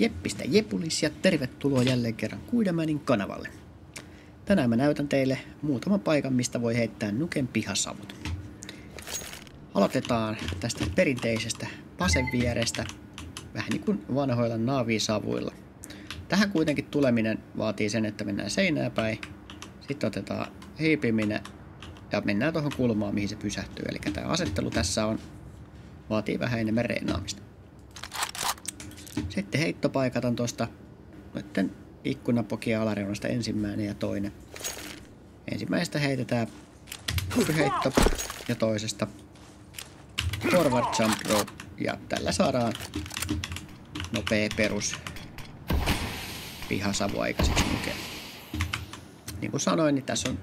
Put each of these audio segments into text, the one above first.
Jeppistä Jepulis ja tervetuloa jälleen kerran Kuidamanin kanavalle. Tänään mä näytän teille muutaman paikan, mistä voi heittää Nuken pihasavut. Aloitetaan tästä perinteisestä pasen vierestä, vähän niin kuin vanhoilla naavisavuilla. Tähän kuitenkin tuleminen vaatii sen, että mennään seinää päin, sitten otetaan hiipiminen ja mennään tuohon kulmaan, mihin se pysähtyy. Eli tämä asettelu tässä vaatii vähän enemmän reenaamista. Sitten heittopaikat on tuosta noiden ikkunapokien alareunasta ensimmäinen ja toinen. Ensimmäisestä heitetään heitto ja toisesta forward jump rope, ja tällä saadaan nopea perus pihasavu aikaiseksi Nukeen. Niin kuin sanoin, niin tässä on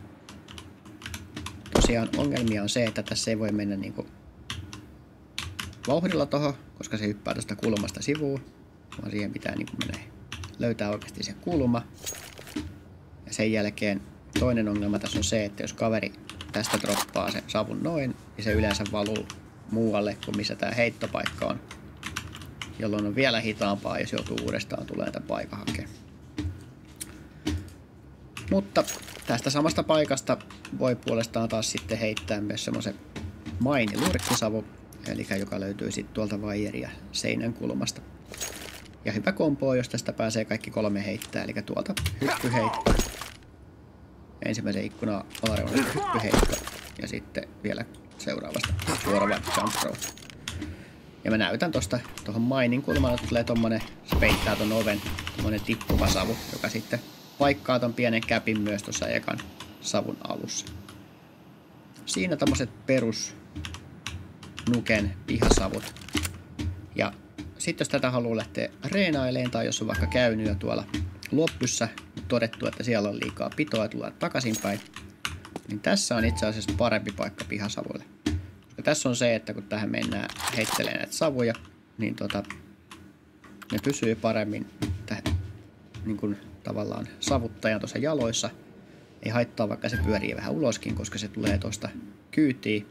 tosiaan ongelmia on se, että tässä ei voi mennä niin kuin vauhdilla tohon, koska se hyppää tuosta kulmasta sivuun, vaan siihen pitää niin kuin mennä löytää oikeasti se kulma. Ja sen jälkeen toinen ongelma tässä on se, että jos kaveri tästä droppaa sen savun noin, niin se yleensä valuu muualle kuin missä tämä heittopaikka on, jolloin on vielä hitaampaa, jos joutuu uudestaan tulemaan tämän paikan hakemaan. Mutta tästä samasta paikasta voi puolestaan taas sitten heittää myös semmoisen mainilurkkisavu, eli joka löytyy sitten tuolta vaijeria seinän kulmasta. Ja hyvä kompo, jos tästä pääsee kaikki kolme heittää, eli tuolta hyppyheitto, ensimmäisen ikkunan alareunasta hyppyheitto ja sitten vielä seuraavasta forward jump rope. Ja mä näytän tuohon mainin kulmalla tulee tommonen, se peittää ton oven, tommonen tippuva savu, joka sitten paikkaa ton pienen käpin myös tuossa ekan savun alussa. Siinä tommoset perus Nuken pihasavut. Ja sitten jos tätä haluaa lähteä reenailemaan tai jos on vaikka käynyt jo tuolla loppyssä todettu, että siellä on liikaa pitoa ja tulee takaisinpäin, niin tässä on itse asiassa parempi paikka pihasavuille. Koska tässä on se, että kun tähän mennään heittelemään näitä savuja, niin ne pysyy paremmin niin kuin tavallaan savuttajan tuossa jaloissa. Ei haittaa, vaikka se pyörii vähän uloskin, koska se tulee tuosta kyytiin.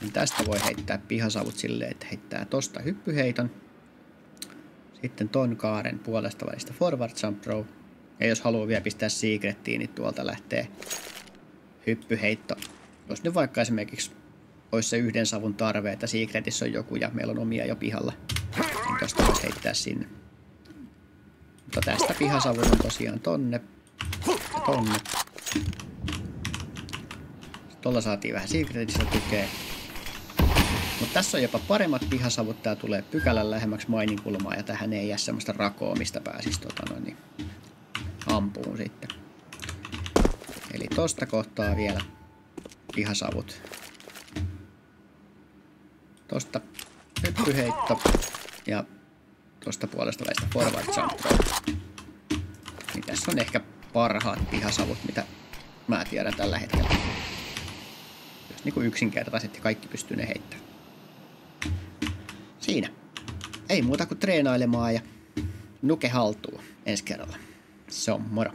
Niin tästä voi heittää pihasavut silleen, että heittää tosta hyppyheiton. Sitten ton kaaren puolesta välistä forward jump rope. Ja jos haluaa vielä pistää secrettiin, niin tuolta lähtee hyppyheitto. Jos nyt vaikka esimerkiksi olisi se yhden savun tarve, että secretissä on joku ja meillä on omia jo pihalla, niin tosta voisi heittää sinne. Mutta tästä pihasavun on tosiaan tonne ja tonne. Tuolla saatiin vähän secretissa tukea. Mutta tässä on jopa paremmat pihasavut. Tää tulee pykälän lähemmäksi mainin kulmaa ja tähän ei jää semmoista rakoa, mistä pääsisi ampuun sitten. Eli tosta kohtaa vielä pihasavut. Tosta hyppyheitto ja tosta puolesta välistä forward jump rope. Niin tässä on ehkä parhaat pihasavut, mitä mä tiedän tällä hetkellä. Jos niinku yksinkertaiset ja kaikki pystyy ne heittämään. Siinä. Ei muuta kuin treenailemaan ja Nuke haltuun ensi kerralla. Se on moro.